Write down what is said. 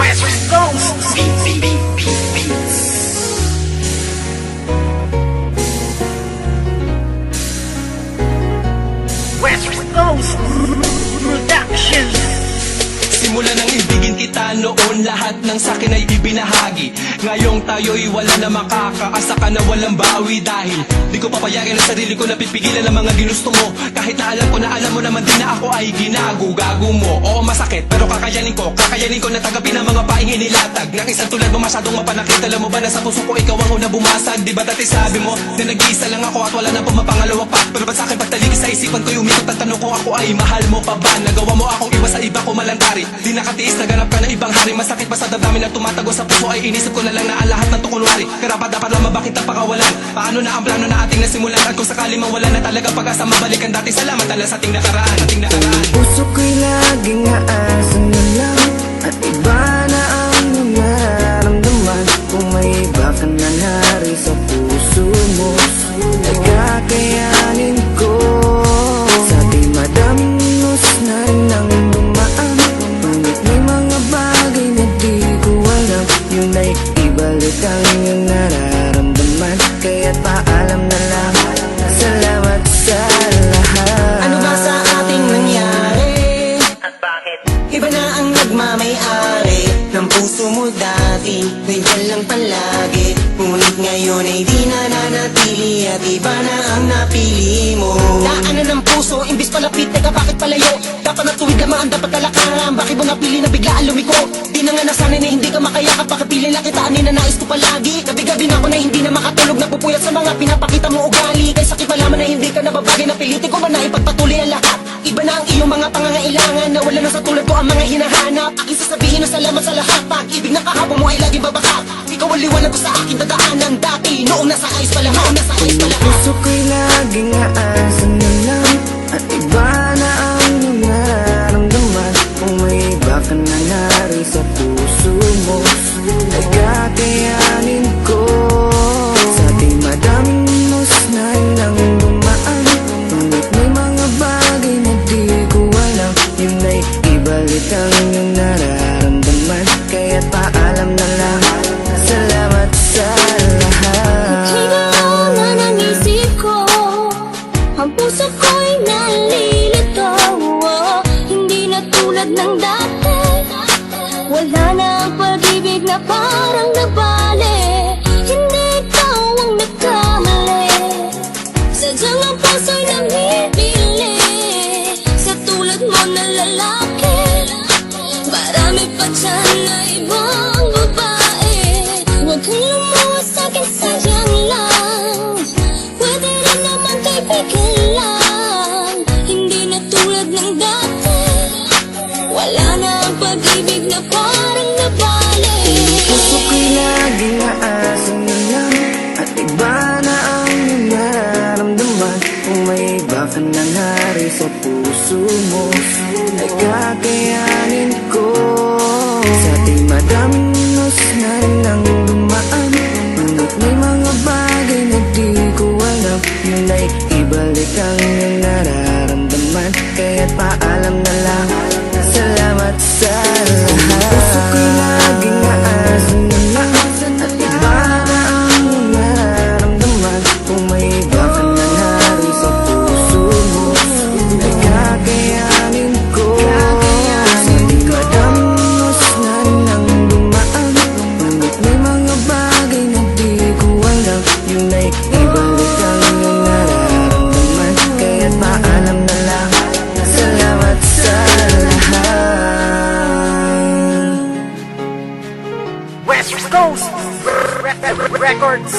West Coast Beats. West Coast Productions. Simula nang ibigin kita noon, lahat ng sakin ay ibinahagi. Ngayong tayo'y wala na makakaasa ka na walang bawi. Dahil di ko papayagan ang sarili ko na pipigilan ang mga ginusto mo. Kahit na alam ko na alam mo naman din na ako ay ginago-gago mo. Oo masakit pero kakayanin ko na tanggapin ang mga paing inilatag ng isang tulad mo masyadong mapanakit. Alam mo ba na sa puso ko ikaw ang unang bumasag? Di ba dati sabi mo na nag-iisa lang ako at wala na pong mapangalawa pa? Pero ba't sa'kin pagtaligid sa isipan ko umikot ang tanong ko, ako ay mahal mo pa ba? Nagawa mo akong iba sa iba ko malantari. Di nakatiis, naganap ka ng ibang hari. Masakit pa sa damdamin na tumatago sa puso ay inisip ko na lang na ang lahat ng tukunwari. Karapat dapat lang mabakit ang pakawalan. Paano na ang plano na ating nasimulan? At kung sakali mawala na talaga pag-asa, mabalikan dati. Salamat na lang sa ating nakaraan. Puso ko'y laging aasan na lang at iba na ang nararamdaman. Kung may iba ka na nari sa puso mo, ay kakayanin ko. Sa di madaming minus na rin ang dumaan, ngunit may mga bagay na di ko alam. Yun ay ibalik ang iyong nararamdaman. Kaya't paalam na lang, salamat sa lahat. Ano ba sa ating nangyari? At bakit? Iba na ang nagmamay-ari ng puso mo dati, nandiyan lang palagi. Ngunit ngayon ay di na nanatili at iba na ang napili mo. Daanan ng puso, imbis palapit, teka bakit palayo? Dapat natuwid lamaan, dapat talakaran. Bakit mo napili na biglaan lumiko? Di na nga nasanay na hindi ka makayakap. Pakapili lang kita, na nais ko palagi. Gabi-gabi na ako na hindi na makatulog, napupuyat sa mga pinapakita mo ugali. Kay sakit malaman na hindi ka nababagay, napilitin ko ba na ipagpatuloy ang lahat? Iba na ang iyong mga pangangailangan, na wala na sa tulad ko ang mga hinahanap. Aking sasabihin na salamat sa lahat, pag-ibig na kahapon mo ay laging babakak. Ikaw ang liwanag ko sa aking dadaanan dati, noong nasa ayos pa lahat, nasa ayos pa lahat. Puso ko'y laging aasan na lang at iba na ang nararamdaman. Kung may iba ka na nari sa puso mo, ay kakayanin ko. Sa di madaming minus na rin ang dumaan, ngunit may mga bagay na di ko alam. Yun ay ibalik ang iyong nararamdaman. Kaya't paalam na lang, salamat sa lahat. Higalaw na ng isip ko, ang puso ko'y nalilito. Hindi na tulad ng dati, wala na ang pag-ibig na parang nabali. Hindi ikaw ang nagkamali, sadyang ang puso'y namipili sa tulad mo na lalaki. Marami pa dyan na ibang babae, huwag kang lumuwas sa'kin, sayang lang. Pwede rin naman kaibigan lang, hindi na tulad ng dati. Wala na ang pag-ibig na parang nabali. Puso ko'y laging aasan na lang at iba na ang nararamdaman. Kung may iba ka na nari sa puso mo, ay kakayanin ko. Sa di madaming minus na rin ang dumaan, ngunit may mga bagay na di ko alam. Yun ay ibalik ang iyong nararamdaman. Kaya't paalam na lang, salamat sa lahat. Puso ko'y laging aasan na lang at iba na ang nararamdaman. Kung may iba ka na nari sa puso mo, ay kakayanin ko. Sa di madaming minus na rin ang dumaan, ngunit may mga bagay na di ko alam. Yun ay ibalik ang iyong nararamdaman. Kaya't paalam na lang, salamat sa lahat. West Coast Records.